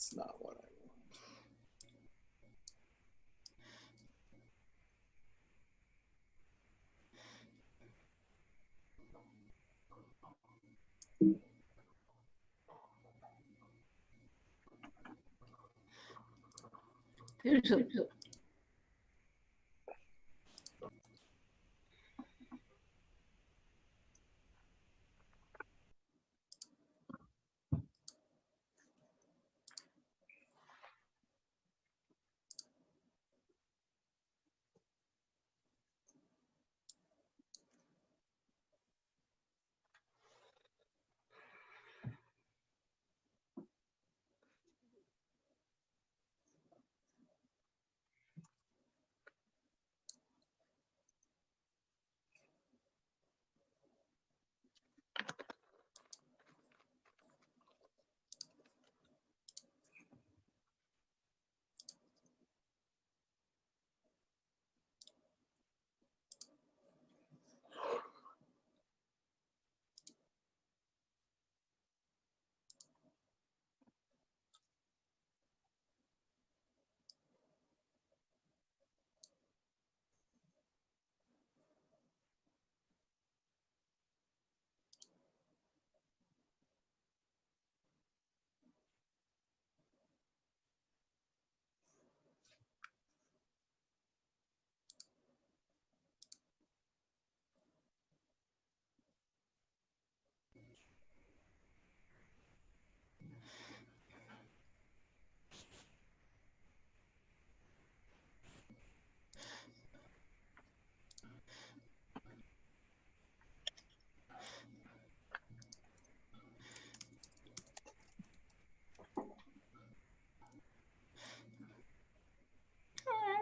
That's not what I want. There's a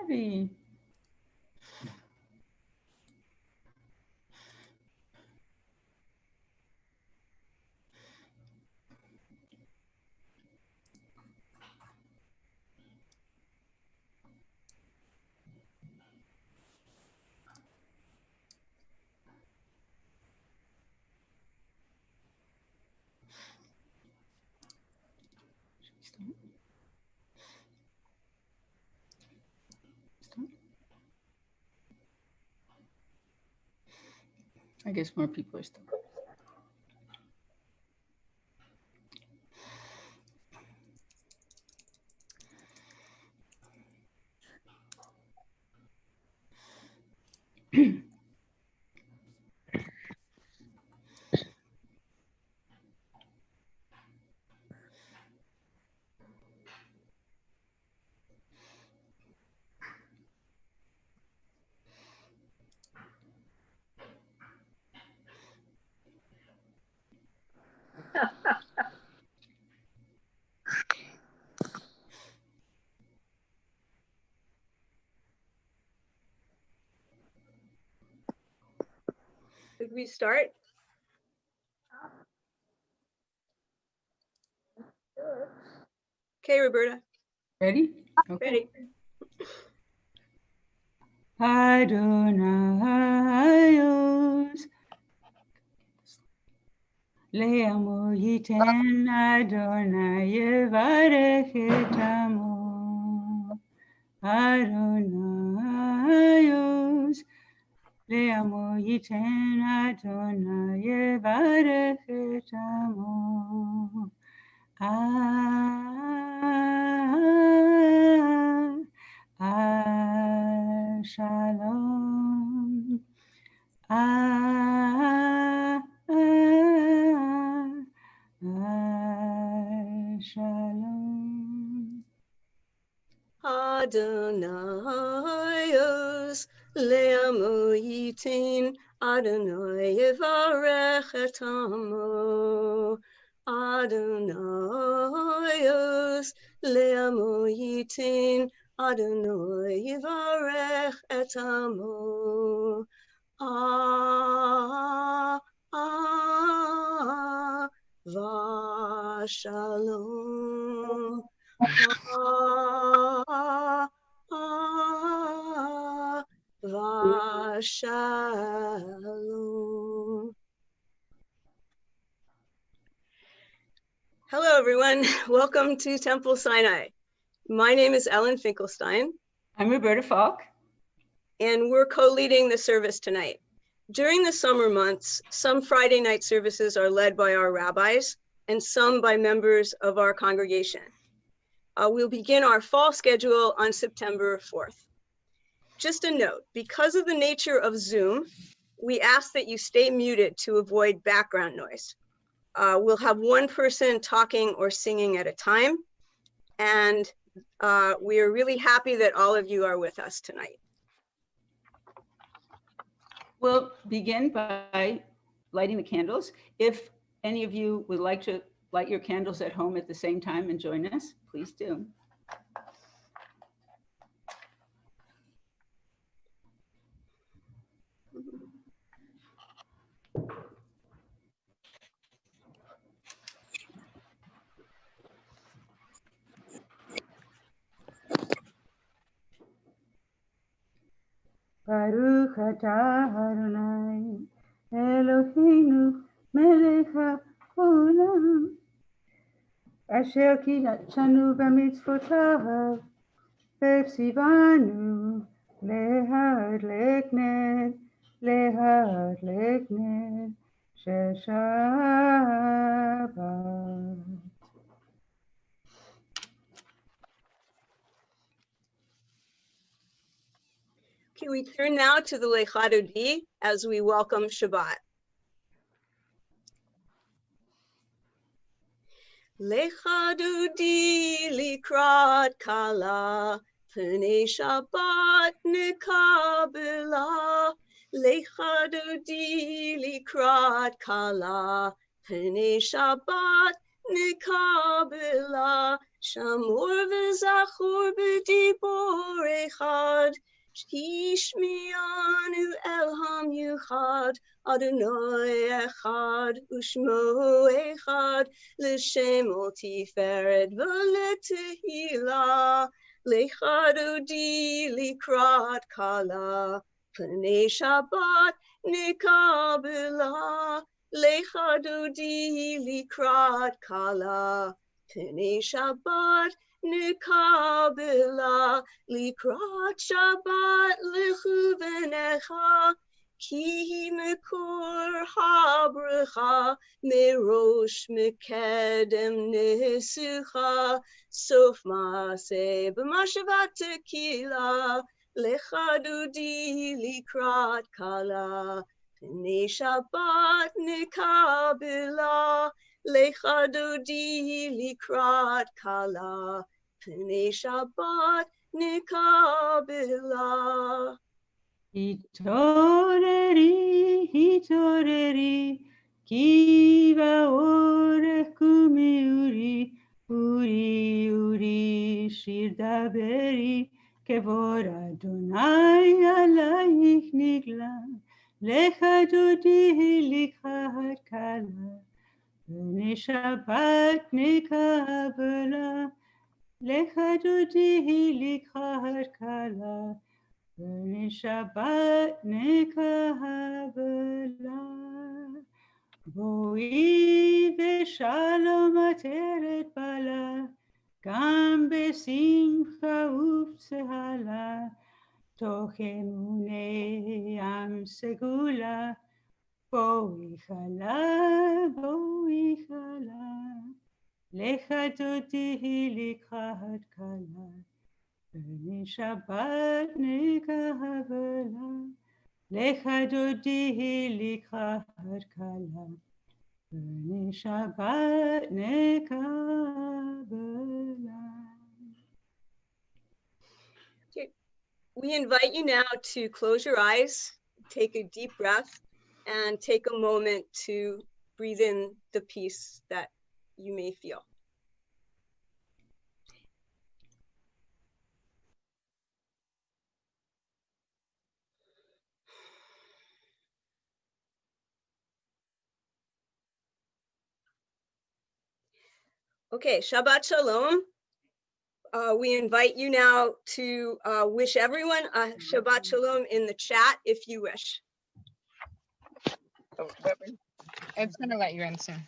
Abby. I guess more people are still. Should we start? Okay, Roberta. Ready? Okay. Ready. Adonaios Le'amo yiten Adonai yevarech et amo Adonaios Le'amo yiten Adonai yevarech et amo Shalom. Shalom. Adonaios le'amo yitin Adonai yevarech et amo. Adonaios le'amo yitin Adonai yevarech et amo. Vashalom. Vashalom. Hello, everyone. Welcome to Temple Sinai. My name is Ellen Finkelstein. I'm Roberta Falk. And we're co-leading the service tonight. During the summer months, some Friday night services are led by our rabbis and some by members of our congregation. We'll begin our fall schedule on September 4th. Just a note, because of the nature of Zoom, we ask that you stay muted to avoid background noise. We'll have one person talking or singing at a time. And we are really happy that all of you are with us tonight. We'll begin by lighting the candles. If any of you would like to light your candles at home at the same time and join us, please do. Baruch atah Adonai Eloheinu melech haolam asher kidshanu b'mitzvotav v'tzivanu להדליק נר של שבת. Okay, we turn now to the Lecha Dodi as we welcome Shabbat. Lecha Dodi likrat kala, pnei Shabbat nekabela. Lecha Dodi likrat kala, pnei Shabbat nekabela. Shamor v'zachor b'dibor echad. Tishmianu el hamyuchad, Adonai echad, ushmo echad, l'shem ol tiferet v'letehila, lecha dodi likrat kala, pnei Shabbat nekabela, lecha dodi likrat kala, pnei Shabbat nekabela, likrat Shabbat lechuvenecha, ki mekor habracha, merosh mekedem nesucha, sof maaseh b'mashavat tequila, lecha dodi likrat kala, pnei Shabbat nekabela, lecha dodi likrat kala, pnei Shabbat nekabela. Hitoreri, ki ba'orech kumi uri, shir daberi, kevod Adonai alayich nigla, lecha dodi likrat kala, pnei Shabbat nekabela, lecha dodi likrat kala, pnei Shabbat nekabela. בואי בשלום עטרת בעלה, גם בשמחה ובצהלה, תוך אמוני עם סגולה, בואי חלה, לך דודי לקראת כלה, פני שבת נקבלה, לך דודי לקראת כלה, פני שבת נקבלה. We invite you now to close your eyes, take a deep breath, and take a moment to breathe in the peace that you may feel. Okay, Shabbat Shalom. We invite you now to wish everyone a Shabbat Shalom in the chat if you wish. It's going to let you in soon.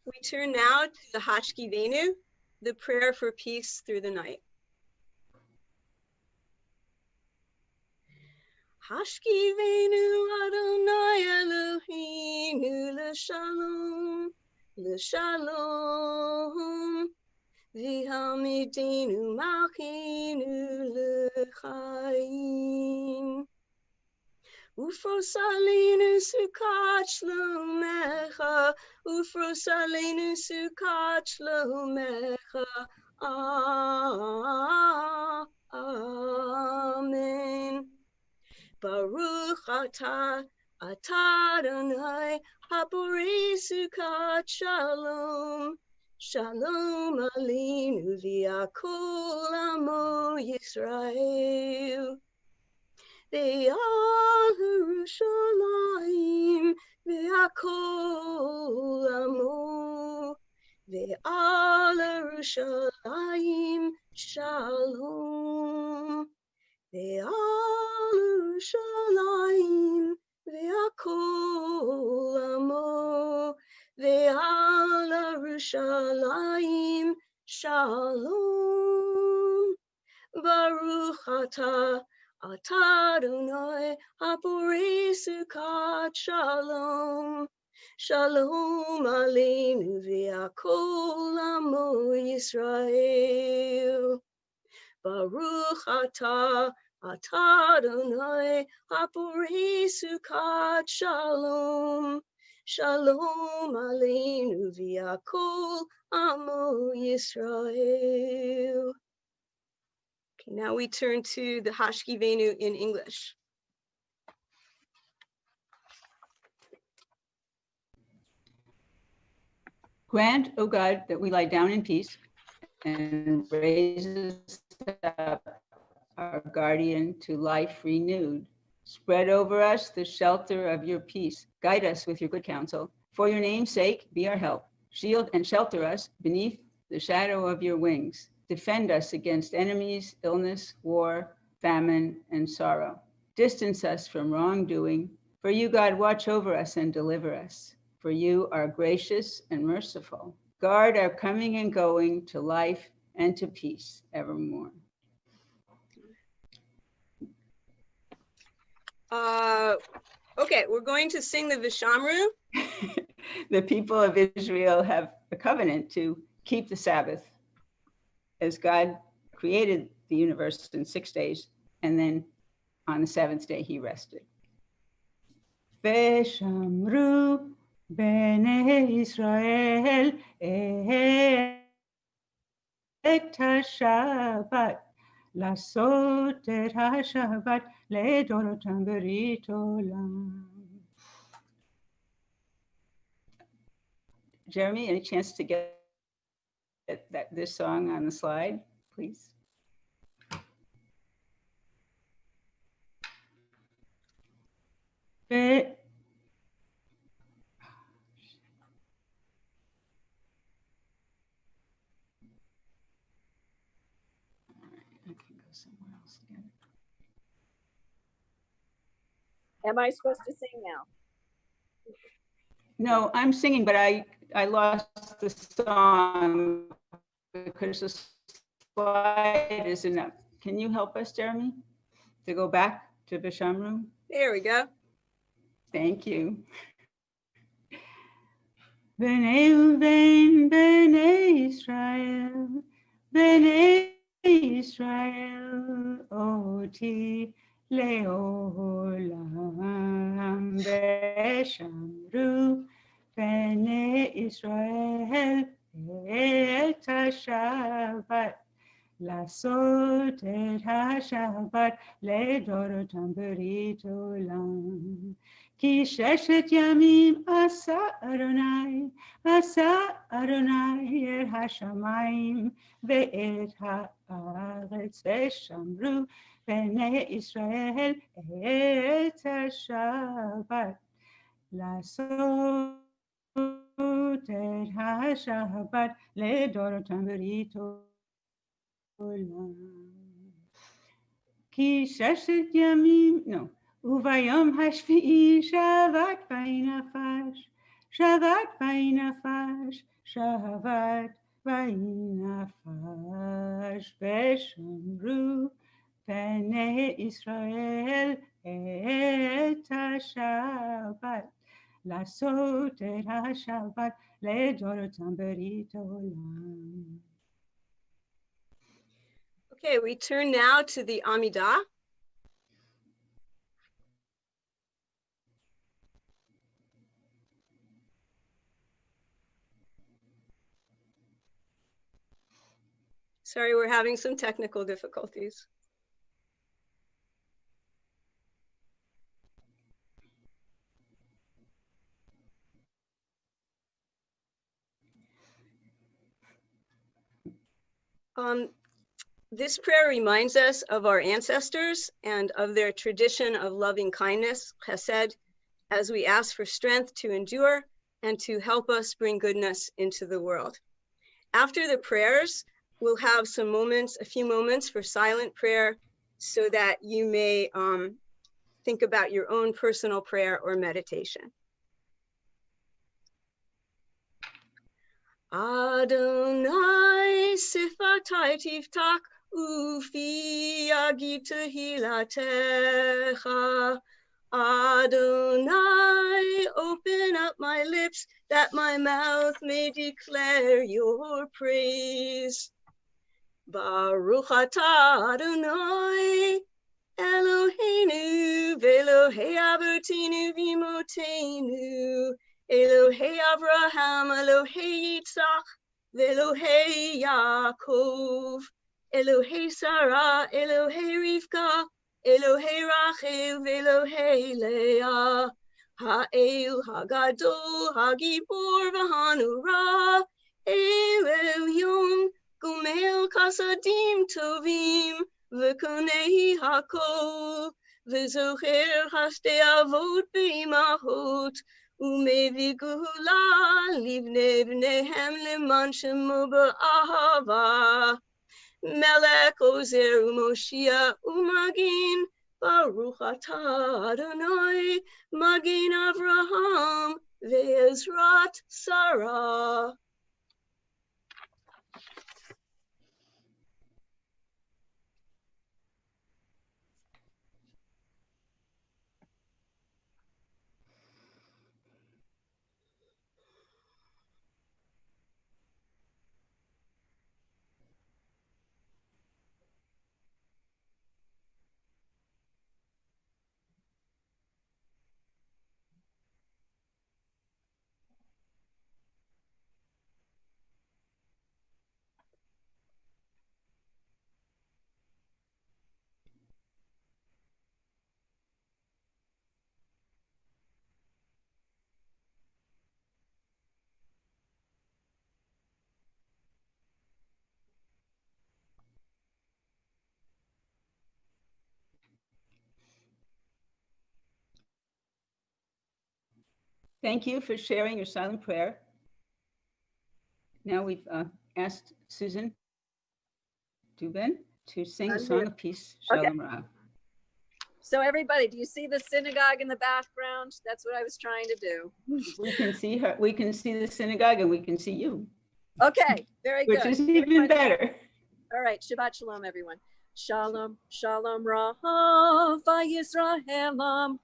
We turn now to the Hashkivenu, the prayer for peace through the night. Hashkivenu Adonai Eloheinu l'shalom, l'shalom. V'hamidenu malkeinu l'chaim. Ufros aleinu sukat shlomecha, ufros aleinu sukat shlomecha. Amen. Baruch atah Adonai haborei sukat shalom. Shalom aleinu v'yakol amo Yisrael. Ve'al Yerushalayim ve'akol amo. Ve'al Yerushalayim shalom. Ve'al Yerushalayim ve'akol amo. Ve'al Yerushalayim shalom. Baruch atah Adonai haborei sukat shalom. Shalom aleinu v'yakol amo Yisrael. Baruch atah Adonai haborei sukat shalom. Shalom aleinu v'yakol amo Yisrael. Okay, now we turn to the Hashkivenu in English. Grant, O God, that we lie down in peace and raise up our guardian to life renewed. Spread over us the shelter of your peace. Guide us with your good counsel. For your name's sake, be our help. Shield and shelter us beneath the shadow of your wings. Defend us against enemies, illness, war, famine, and sorrow. Distance us from wrongdoing. For you, God, watch over us and deliver us. For you are gracious and merciful. Guard our coming and going to life and to peace evermore. Okay, we're going to sing the Vishamru. The people of Israel have a covenant to keep the Sabbath, as God created the universe in 6 days, and then on the seventh day he rested. Veshamru bnei Israel et hashabat, lasot et hashabat ledorotam berit olam. Jeremy, any chance to get this song on the slide, please? But I can go somewhere else again. Am I supposed to sing now? No, I'm singing, but I lost the song because the slide isn't up. Can you help us, Jeremy, to go back to Vishamru? There we go. Thank you. B'nai Uven, B'nai Israel, B'nai Israel, oti leolam Veshamru, B'nai Israel, et hashabat, lasot et hashabat, ledorotam berit olam. Ki sheshet yamim asa Adonai et hashamayim ve'et haaretz veshamru b'nei Israel et hashabat lasot et hashabat ledorotam berit olam. Ki sheshet yamim, no. Uvayom hashvi'i shavat vaynafash Shabbat vayinafash, Shabbat vayinafash, Veshomru Bnei Israel et HaShabbat, Lasot et HaShabbat ledorotam berit olam. Okay, we turn now to the Amidah. Sorry, we're having some technical difficulties. This prayer reminds us of our ancestors and of their tradition of loving kindness, chesed, as we ask for strength to endure and to help us bring goodness into the world. After the prayers, we'll have some moments, a few moments for silent prayer so that you may think about your own personal prayer or meditation. Adonai sifatai tiftach ufi yagid tehilatecha. Adonai, open up my lips that my mouth may declare your praise. Baruch atah Adonai, Eloheinu ve'Elohei avotinu v'imotenu, Elohei Avraham, Elohei Yitzchak, ve'Elohei Yaakov, Elohei Sarah, Elohei Rivka, Elohei Rachel, ve'Elohei Leah, Ha'el Hagadol, Hagibor v'Hanura, Elyon, Gomel Kasadim Tovim, V'konei hakol, v'zocher chastei avot b'imahot, u'mevi gula livnei b'neihem leman shemo b'ahava. Melech ozer u'moshia u'magin, Baruch atah Adonai, Magin Avraham, ve'ezrat Sarah. Thank you for sharing your silent prayer. Now we've asked Susan Dubin to sing a song of peace, Shalom Rav. So everybody, do you see the synagogue in the background? That's what I was trying to do. We can see her, we can see the synagogue and we can see you. Okay, very good. Which is even better. All right, Shabbat Shalom, everyone. Shalom, Shalom Rav, Yisraelam,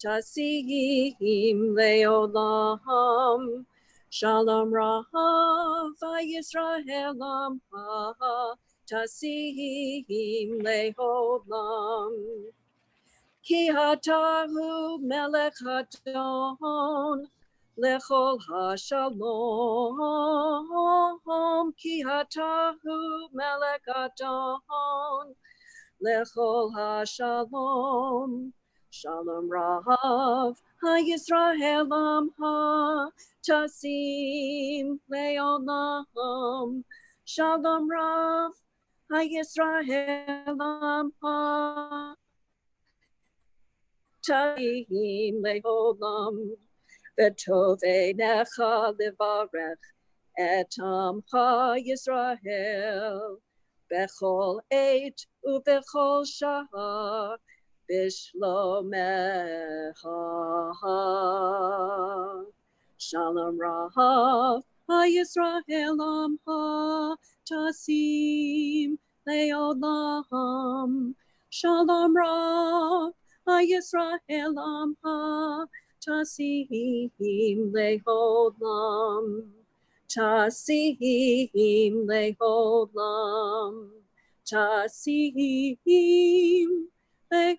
Tasihim Leolam. Shalom Rav, Yisraelam, Tasihim Leolam. Ki hatahu melech hadon, lechol hashalom. Ki hatahu melech hadon, lechol hashalom. Shalom Rav, ha-Yisraelam ha-Tasim le'olam. Shalom Rav, ha-Yisraelam ha-Tasim le'olam. V'tov einecha levarech et amcha Yisrael bechol eit ubechol shahar Bishlomecha. Shalom Rahav, HaYisrael Amcha, Tasim Leolam. Shalom Rav, HaYisrael Amcha, Tasim Leolam. Tasim Leolam. Tasim Leolam.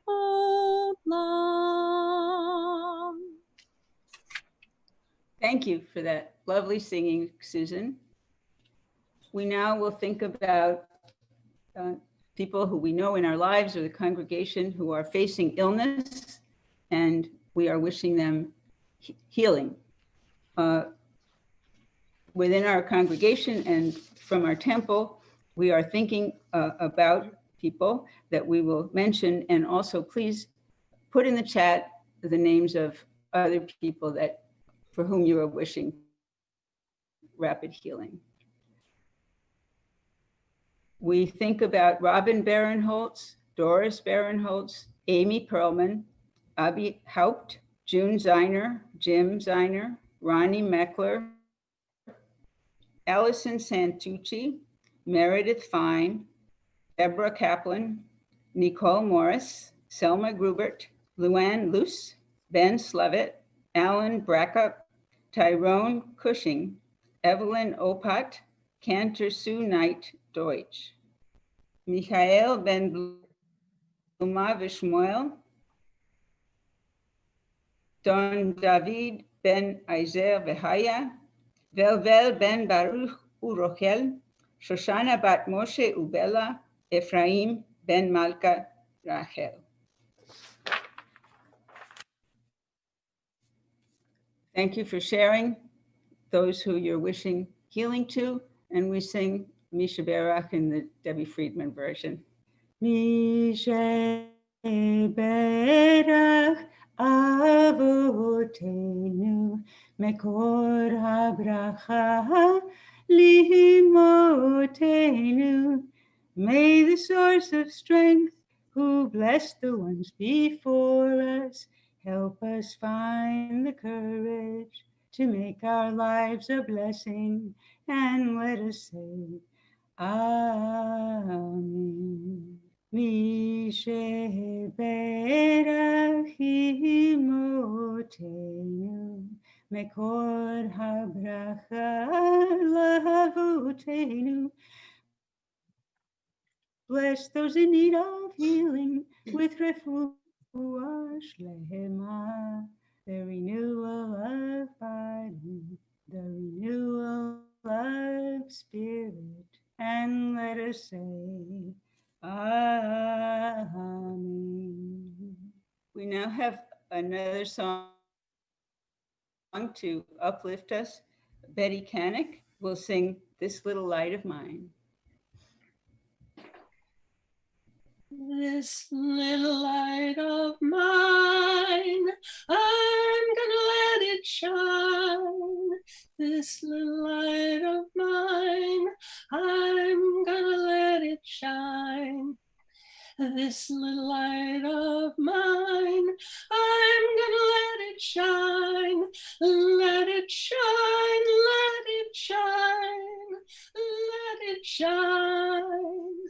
Thank you for that lovely singing, Susan. We now will think about people who we know in our lives or the congregation who are facing illness, and we are wishing them healing. Within our congregation and from our temple, we are thinking about people that we will mention, and also please put in the chat the names of other people that for whom you are wishing rapid healing. We think about Robin Barinholtz, Doris Barinholtz, Amy Perlman, Abby Haupt, June Zeiner, Jim Zeiner, Ronnie Meckler, Allison Santucci, Meredith Fine, Deborah Kaplan, Nicole Morris, Selma Grubert, Luann Luce, Ben Slevitt, Alan Brackup, Tyrone Cushing, Evelyn Opat, Cantor Sue Knight Deutsch, Michael Ben Bluma Vishmoel, Don David Ben Aizer Vehaya, Velvel Ben Baruch Urochel, Shoshana Bat Moshe Ubella, Ephraim Ben Malka Rachel. Thank you for sharing those who you're wishing healing to, and we sing Misha Berach in the Debbie Friedman version. Misha Berach Avotenu Mekor HaBracha Limotenu. May the source of strength, who blessed the ones before us, help us find the courage to make our lives a blessing, and let us say, Amen. Mishe berach imotenu, mekor habracha lavotenu. Bless those in need of healing with refuah shlema, the renewal of body, the renewal of spirit, and let us say, Amen. We now have another song to uplift us. Betty Canick will sing This Little Light of Mine. This little light of mine, I'm gonna let it shine. This little light of mine, I'm gonna let it shine. This little light of mine, I'm gonna let it shine. Let it shine, let it shine, let it shine.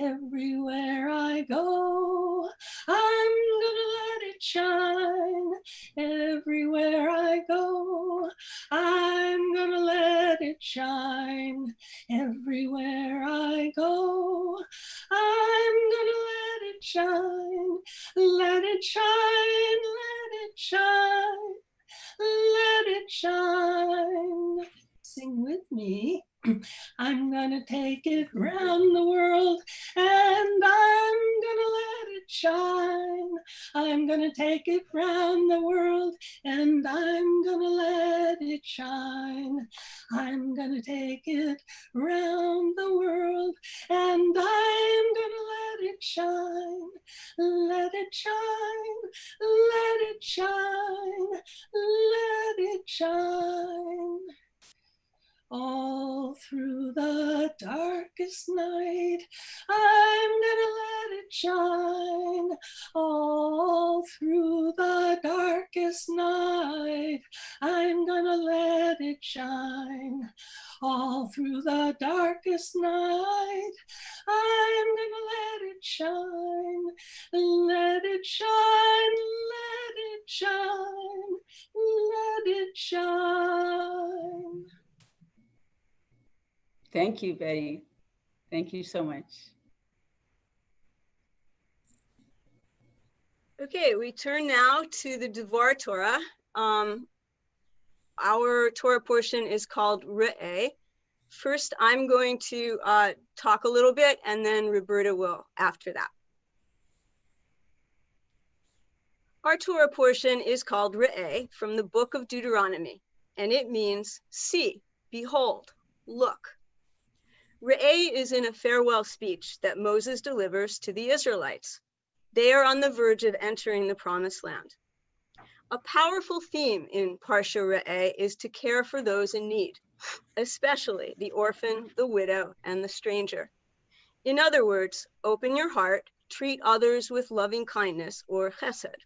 Everywhere I go, I'm gonna let it shine. Everywhere I go, I'm gonna let it shine. Everywhere I go, I'm gonna let it shine. Let it shine, let it shine, let it shine. Sing with me. I'm gonna take it round the world, and I'm gonna let it shine. I'm gonna take it round the world, and I'm gonna let it shine. I'm gonna take it round the world, and I'm gonna let it shine. Let it shine, let it shine, let it shine. all through the darkest night. I'm gonna let it shine all through the darkest night. I'm gonna let it shine all through the darkest night. I'm gonna let it shine, let it shine, let it shine, let it shine. Thank you, Betty. Thank you so much. Okay, we turn now to the Devar Torah. Our Torah portion is called Re'eh. First, I'm going to talk a little bit, and then Roberta will after that. Our Torah portion is called Re'eh from the book of Deuteronomy, and it means see, behold, look. Re'eh is in a farewell speech that Moses delivers to the Israelites. They are on the verge of entering the promised land. A powerful theme in Parsha Re'eh is to care for those in need, especially the orphan, the widow, and the stranger. In other words, open your heart, treat others with loving kindness or chesed.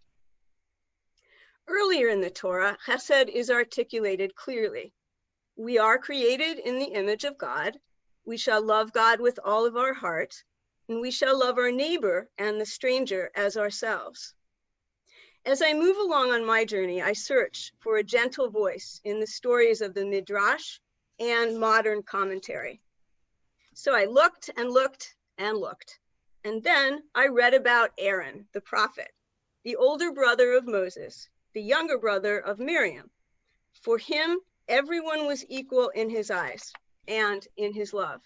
Earlier in the Torah, chesed is articulated clearly. We are created in the image of God. We shall love God with all of our heart, and we shall love our neighbor and the stranger as ourselves. As I move along on my journey, I search for a gentle voice in the stories of the Midrash and modern commentary. So I looked and looked and looked, and then I read about Aaron, the prophet, the older brother of Moses, the younger brother of Miriam. For him, everyone was equal in his eyes and in his love.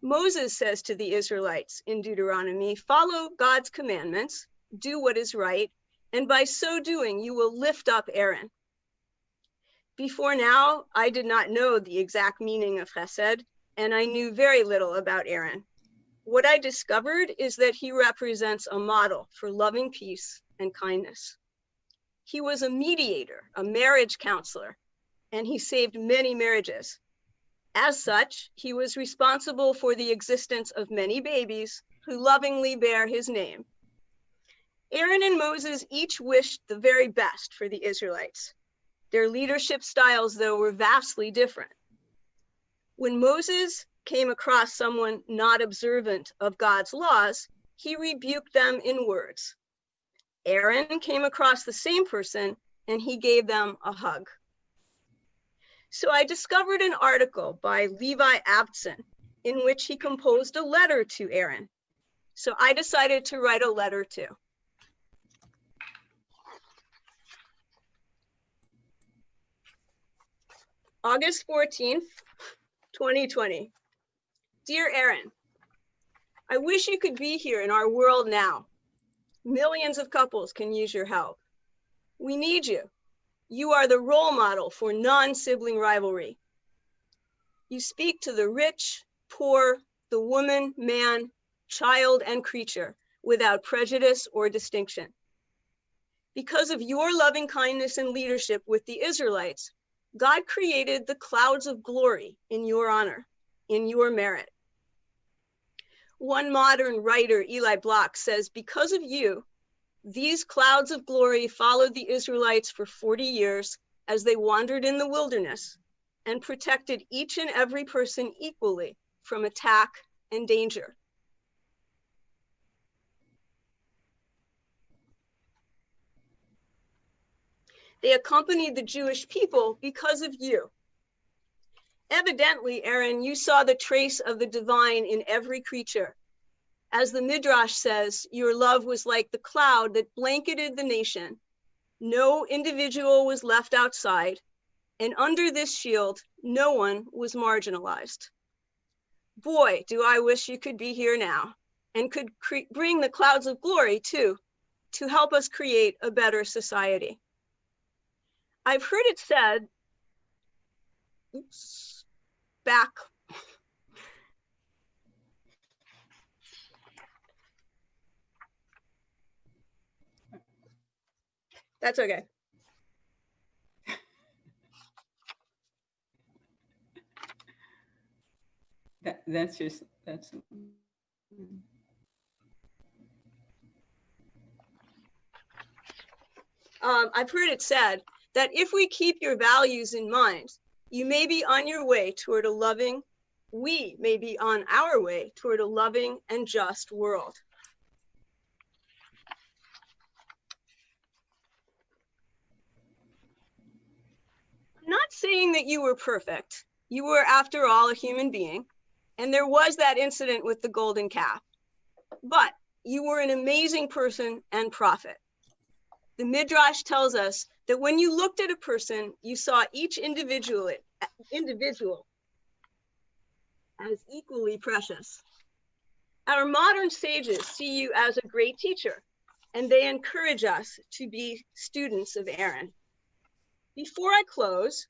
Moses says to the Israelites in Deuteronomy, follow God's commandments, do what is right, and by so doing, you will lift up Aaron. Before now, I did not know the exact meaning of chesed, and I knew very little about Aaron. What I discovered is that he represents a model for loving peace and kindness. He was a mediator, a marriage counselor, and he saved many marriages. As such, he was responsible for the existence of many babies who lovingly bear his name. Aaron and Moses each wished the very best for the Israelites. Their leadership styles, though, were vastly different. When Moses came across someone not observant of God's laws, he rebuked them in words. Aaron came across the same person and he gave them a hug. So I discovered an article by Levi Abtson in which he composed a letter to Aaron. So I decided to write a letter too. August 14th, 2020. Dear Aaron, I wish you could be here in our world now. Millions of couples can use your help. We need you. You are the role model for non-sibling rivalry. You speak to the rich, poor, the woman, man, child, and creature without prejudice or distinction. Because of your loving kindness and leadership with the Israelites, God created the clouds of glory in your honor, in your merit. One modern writer, Eli Block, says, because of you, these clouds of glory followed the Israelites for 40 years as they wandered in the wilderness and protected each and every person equally from attack and danger. They accompanied the Jewish people because of you. Evidently, Aaron, you saw the trace of the divine in every creature. As the Midrash says, your love was like the cloud that blanketed the nation. No individual was left outside, and under this shield, no one was marginalized. Boy, do I wish you could be here now and could bring the clouds of glory too, to help us create a better society. I've heard it said, back. That's okay. That's just, that's. I've heard it said that if we keep your values in mind, you may be on your way toward a loving, we may be on our way toward a loving and just world. I'm not saying that you were perfect. You were, after all, a human being, and there was that incident with the golden calf. But you were an amazing person and prophet. The Midrash tells us that when you looked at a person, you saw each individual as equally precious. Our modern sages see you as a great teacher, and they encourage us to be students of Aaron. Before I close,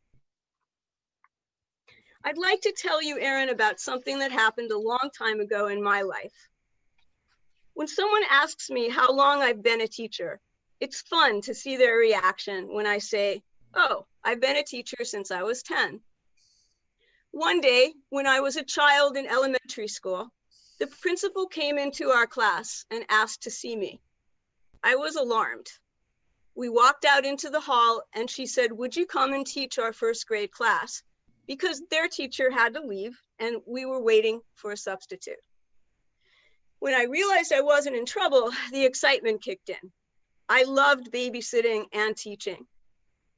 I'd like to tell you, Aaron, about something that happened a long time ago in my life. When someone asks me how long I've been a teacher, it's fun to see their reaction when I say, oh, I've been a teacher since I was 10. One day, when I was a child in elementary school, the principal came into our class and asked to see me. I was alarmed. We walked out into the hall and she said, would you come and teach our first grade class? Because their teacher had to leave and we were waiting for a substitute. When I realized I wasn't in trouble, the excitement kicked in. I loved babysitting and teaching.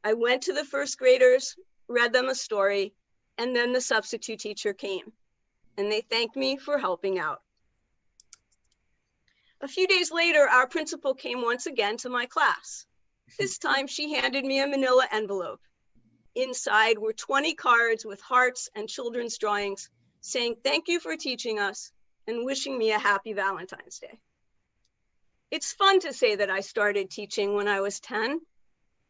I went to the first graders, read them a story, and then the substitute teacher came, and they thanked me for helping out. A few days later, our principal came once again to my class. This time she handed me a manila envelope. Inside were 20 cards with hearts and children's drawings saying thank you for teaching us and wishing me a happy Valentine's Day. It's fun to say that I started teaching when I was 10.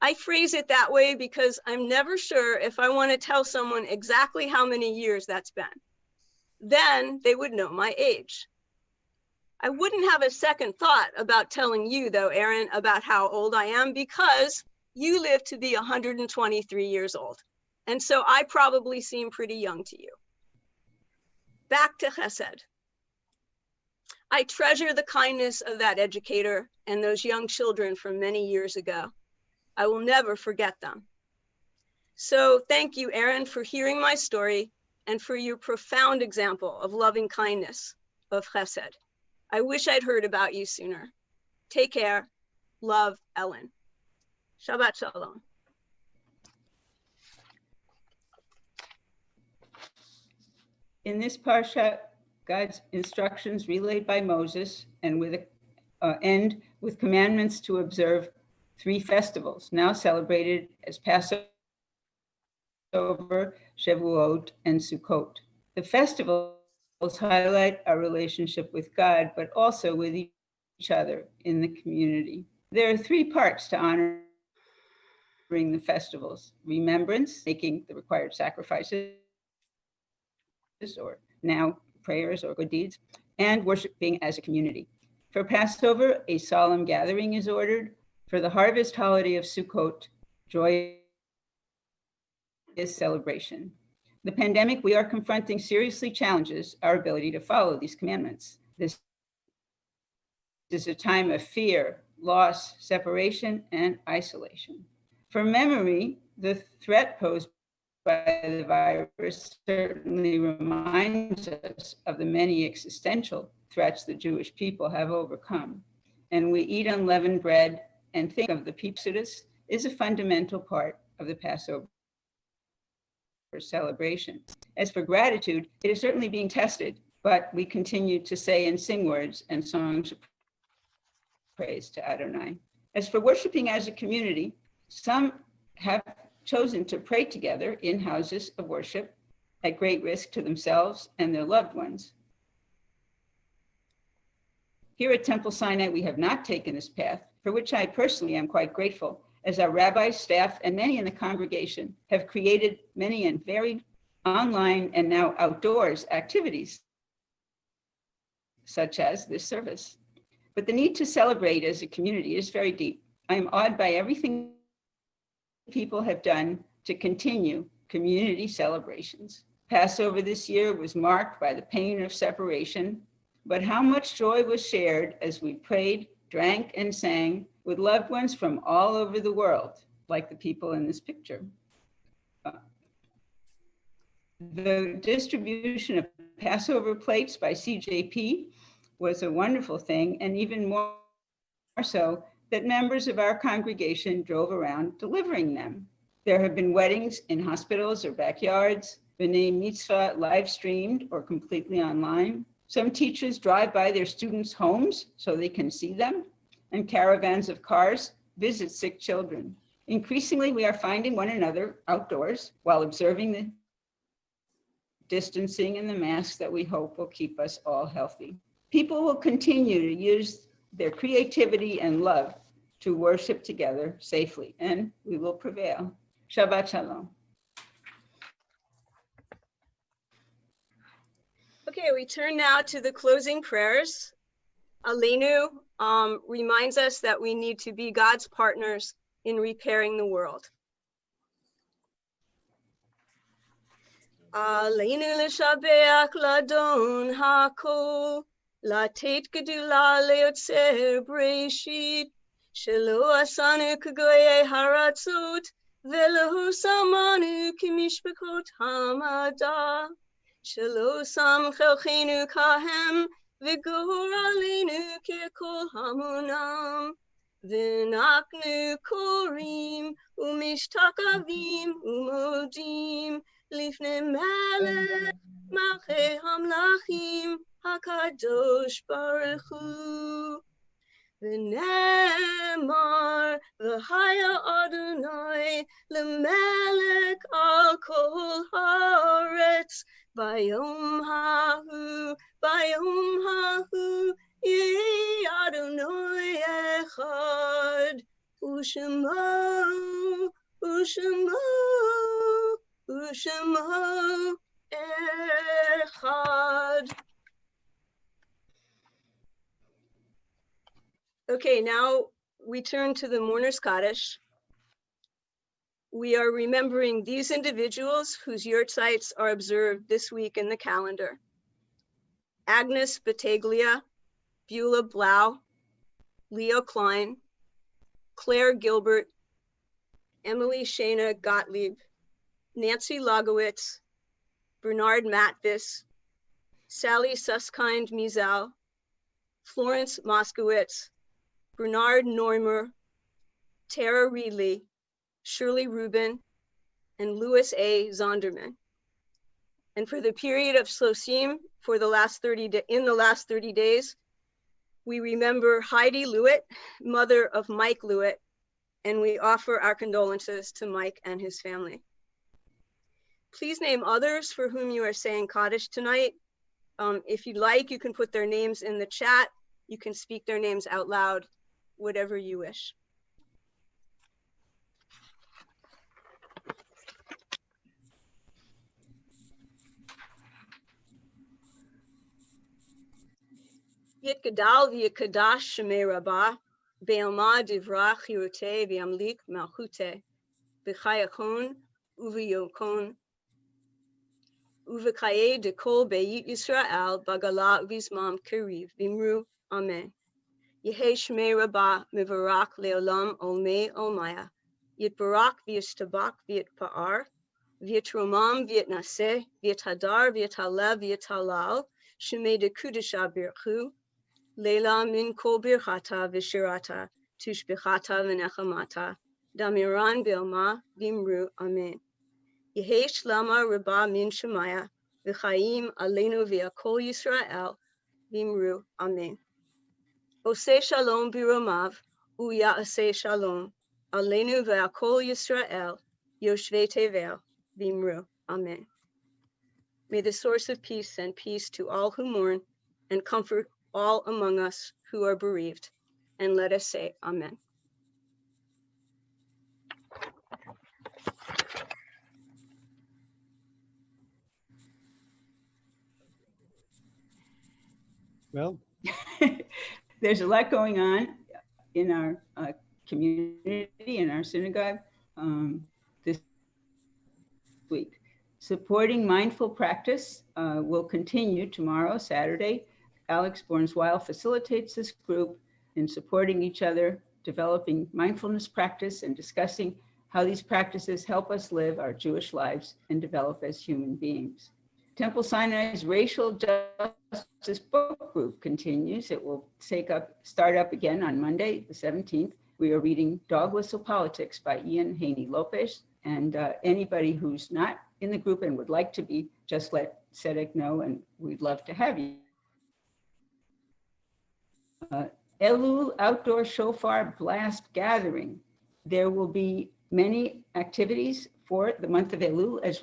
I phrase it that way because I'm never sure if I want to tell someone exactly how many years that's been. Then they would know my age. I wouldn't have a second thought about telling you, though, Aaron, about how old I am because you live to be 123 years old. And so I probably seem pretty young to you. Back to Chesed. I treasure the kindness of that educator and those young children from many years ago. I will never forget them. So thank you, Aaron, for hearing my story and for your profound example of loving kindness, of Chesed. I wish I'd heard about you sooner. Take care. Love, Ellen. Shabbat Shalom. In this parsha, God's instructions relayed by Moses and end with commandments to observe 3 festivals, now celebrated as Passover, Shavuot, and Sukkot. The festivals highlight our relationship with God, but also with each other in the community. There are 3 parts to honoring the festivals: remembrance, making the required sacrifices, or now prayers or good deeds, and worshiping as a community. For Passover, a solemn gathering is ordered. For the harvest holiday of Sukkot, joyous celebration. The pandemic we are confronting seriously challenges our ability to follow these commandments. This is a time of fear, loss, separation, and isolation. For memory, the threat posed by the virus certainly reminds us of the many existential threats the Jewish people have overcome. And we eat unleavened bread and think of the Exodus is a fundamental part of the Passover celebration. As for gratitude, it is certainly being tested, but we continue to say and sing words and songs of praise to Adonai. As for worshiping as a community, some have chosen to pray together in houses of worship at great risk to themselves and their loved ones. Here at Temple Sinai, we have not taken this path, for which I personally am quite grateful, as our rabbis, staff, and many in the congregation have created many and varied online and now outdoors activities, such as this service. But the need to celebrate as a community is very deep. I am awed by everything people have done to continue community celebrations. Passover this year was marked by the pain of separation, but how much joy was shared as we prayed, drank, and sang with loved ones from all over the world, like the people in this picture. The distribution of Passover plates by CJP was a wonderful thing, and even more so that members of our congregation drove around delivering them. There have been weddings in hospitals or backyards, B'nai Mitzvah live streamed or completely online. Some teachers drive by their students' homes so they can see them, and caravans of cars visit sick children. Increasingly, we are finding one another outdoors while observing the distancing and the masks that we hope will keep us all healthy. People will continue to use their creativity and love to worship together safely, and we will prevail. Shabbat Shalom. Okay, we turn now to the closing prayers. Aleinu reminds us that we need to be God's partners in repairing the world. Aleinu l'shabeach ladon hakol, latet gedula leotzer breishit, shelo asanu k'goyei haratzot, velo samanu kimishbekot hamada, shelo sam chelchenu kahem, v'gor aleinu k'kol hamunam, v'naknu korim, u'mishtakavim, u'modim, Lifnei Melech Malchei Hamlachim HaKadosh Baruch Hu. V'nemar v'haya Adonai L'melech al kol haaretz Bayom hahu Yehi Adonai echad U'shemo U'shemo echad. Okay, now we turn to the Mourner's Kaddish. We are remembering these individuals whose yurtzites are observed this week in the calendar. Agnes Battaglia, Beulah Blau, Leo Klein, Claire Gilbert, Emily Shana Gottlieb, Nancy Lagowitz, Bernard Matvis, Sally Suskind Mizal, Florence Moskowitz, Bernard Neumer, Tara Reedley, Shirley Rubin, and Louis A. Zonderman. And for the period of Shlosim, in the last 30 days, we remember Heidi Lewitt, mother of Mike Lewitt, and we offer our condolences to Mike and his family. Please name others for whom you are saying Kaddish tonight. If you'd like, you can put their names in the chat. You can speak their names out loud, whatever you wish. Yitgadal v'yikadash shemei rabah, be'alma divrach yiruteh v'yamlik malchuteh, b'chayachon uv'yokon, uv'kaye dekol be'yit Yisrael bagala v'zmam keriv v'imru amen. Yehei shmei rabah mivarak le'olam olmei olmaya, yitbarak v'yistabak v'yitpa'ar, v'yitromam v'yitnaseh, v'yithadar v'yithalev v'yithalal, shemei dekudesha birchu, Leila min kol birchata v'shirata, tushbichata v'nechamata, damiran bilma v'imru amen. Yehei shlama rabba min shemaya, v'chaim aleinu v'yakol Yisrael, v'imru amen. Oseh shalom biromav, u'ya'aseh shalom, aleinu v'yakol Yisrael, yoshvei tevel, v'imru amen. May the source of peace send peace to all who mourn and comfort all among us who are bereaved, and let us say amen. Well, There's a lot going on in our community, in our synagogue this week. Supporting mindful practice will continue tomorrow, Saturday. Alex Bourne-Weil facilitates this group in supporting each other, developing mindfulness practice, and discussing how these practices help us live our Jewish lives and develop as human beings. Temple Sinai's Racial Justice Book Group continues. It will start up again on Monday, the 17th. We are reading Dog Whistle Politics by Ian Haney Lopez. And anybody who's not in the group and would like to be, just let Sedek know, and we'd love to have you. Elul Outdoor Shofar Blast Gathering. There will be many activities for the month of Elul as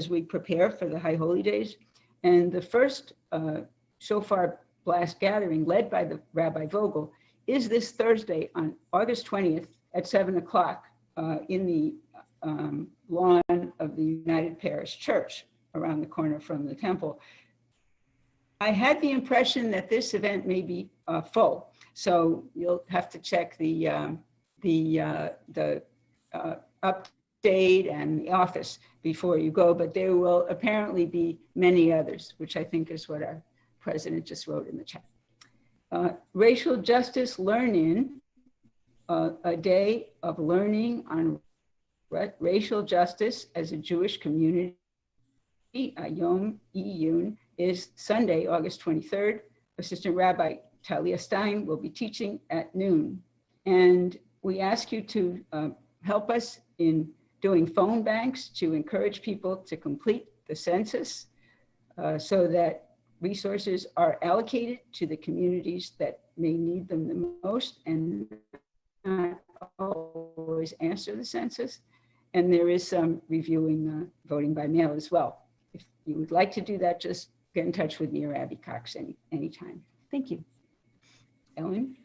we prepare for the High Holy Days. And the first Shofar Blast Gathering, led by the Rabbi Vogel, is this Thursday on August 20th at 7 o'clock in the lawn of the United Parish Church around the corner from the temple. I had the impression that this event may be full, so you'll have to check the update and the office before you go, but there will apparently be many others, which I think is what our president just wrote in the chat. Racial Justice Learn-In, a day of learning on racial justice as a Jewish community, Yom Iyun, is Sunday, August 23rd. Assistant Rabbi Talia Stein will be teaching at noon. And we ask you to help us in doing phone banks to encourage people to complete the census so that resources are allocated to the communities that may need them the most and not always answer the census. And there is some reviewing voting by mail as well. If you would like to do that, just get in touch with me or Abby Cox anytime. Thank you. Ellen?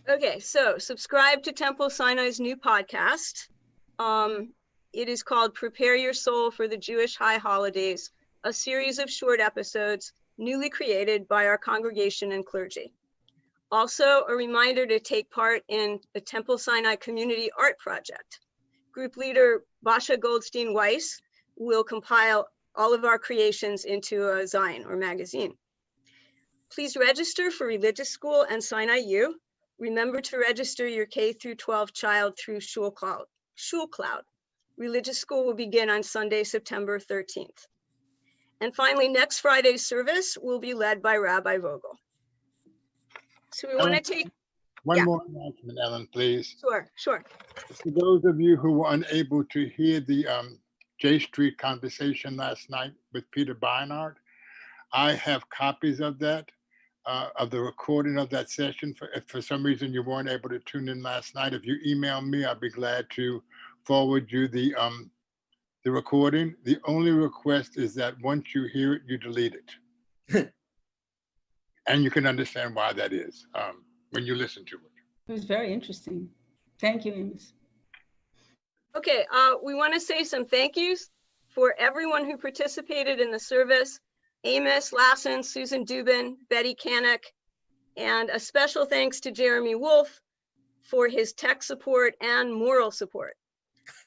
Okay, so subscribe to Temple Sinai's new podcast. It is called Prepare Your Soul for the Jewish High Holidays, a series of short episodes newly created by our congregation and clergy. Also, a reminder to take part in the Temple Sinai Community Art Project. Group leader Basha Goldstein-Weiss will compile all of our creations into a zine or magazine. Please register for Religious School and Sinai U. Remember to register your K through 12 child through Shul Cloud. Religious School will begin on Sunday, September 13th. And finally, next Friday's service will be led by Rabbi Vogel. So we want to take one more announcement, Ellen, please. Sure. For those of you who were unable to hear the J Street conversation last night with Peter Beinart, I have copies of that, of the recording of that session. If for some reason you weren't able to tune in last night, if you email me, I'll be glad to forward you the recording. The only request is that once you hear it, you delete it. And you can understand why that is when you listen to it. It was very interesting. Thank you, Amos. Okay, we want to say some thank yous for everyone who participated in the service. Amos Lassen, Susan Dubin, Betty Kanek, and a special thanks to Jeremy Wolf for his tech support and moral support.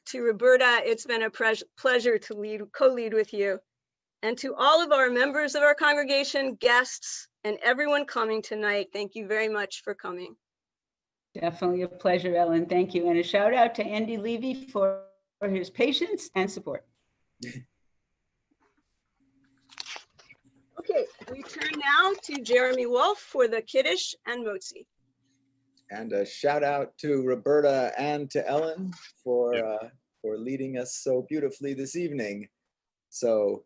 To Roberta, it's been a pleasure to co-lead with you. And to all of our members of our congregation, guests, and everyone coming tonight, thank you very much for coming. Definitely a pleasure, Ellen. Thank you. And a shout out to Andy Levy for his patience and support. Okay, we turn now to Jeremy Wolf for the Kiddush and Motzi. And a shout out to Roberta and to Ellen for leading us so beautifully this evening. So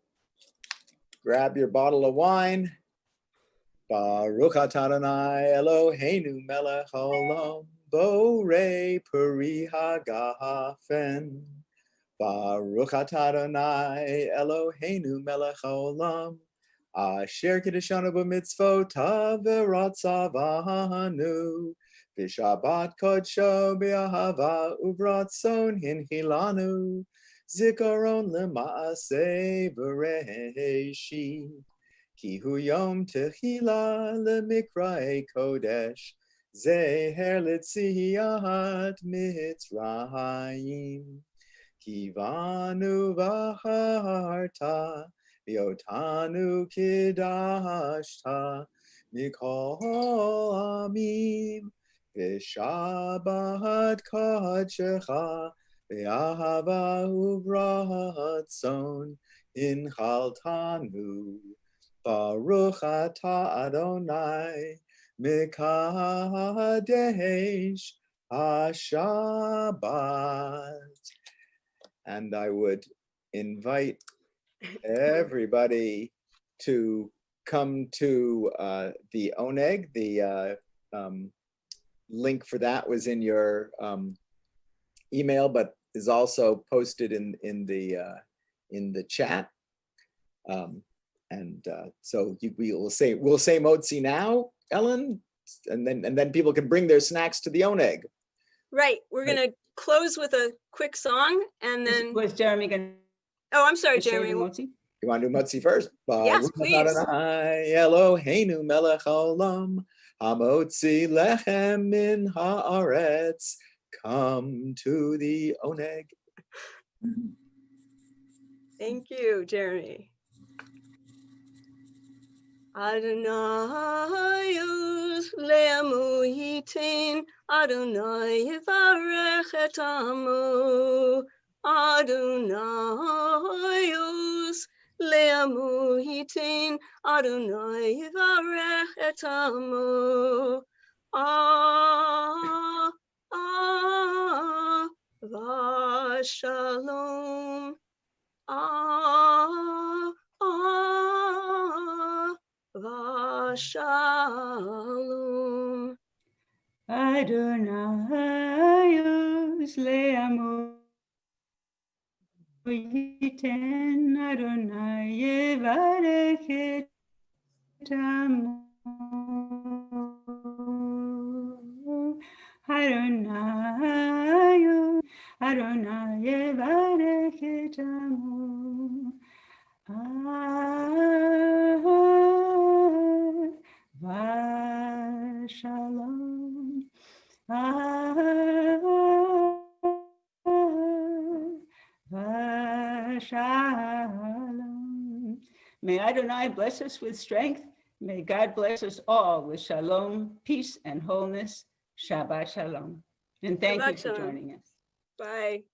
grab your bottle of wine. Baruch atah Adonai Eloheinu melech haolam borei peri hagafen. Baruch atah Adonai Eloheinu melech haolam asher kiddushanu b'mitzvotav v'ratzavanu v'shabbat kodsho b'ahava uvratzon hinchilanu zikaron lema'aseh v'reishit. Ki hu yom techila lemikrae kodesh, zeher litziyat mitzrayim. Kivanu vaharta, Viotanu kidashta, Mikol amim, Vishabat kodshecha, Ve'ahava uvratzon, Inchaltanu, Baruch atah Adonai, Mikadesh HaShabbat. And I would invite everybody to come to the Oneg. The link for that was in your email, but is also posted in the chat. So we'll say Motzi now, Ellen, and then people can bring their snacks to the Oneg. Right, we're gonna close with a quick song and then, Was Jeremy going oh, I'm sorry, to say the Jeremy. motzi? You want to do Motzi first? Yes, please. Eloheinu melech haolam, hamotzi lechem min haaretz. Come to the Oneg. Thank you, Jeremy. Adonai le'amu yitin, Adonai yivarech et amu. Adonai le'amu yitin, Adonai yivarech et amu. Vashalom. Vashalom. Adonai le'amu yiten, Adonai yevarech et amu. Adonai yevarech et amu. Vashalom. Vashalom. May Adonai bless us with strength. May God bless us all with shalom, peace, and wholeness. Shabbat shalom. And thank you Shabbat for shalom. joining us. Bye.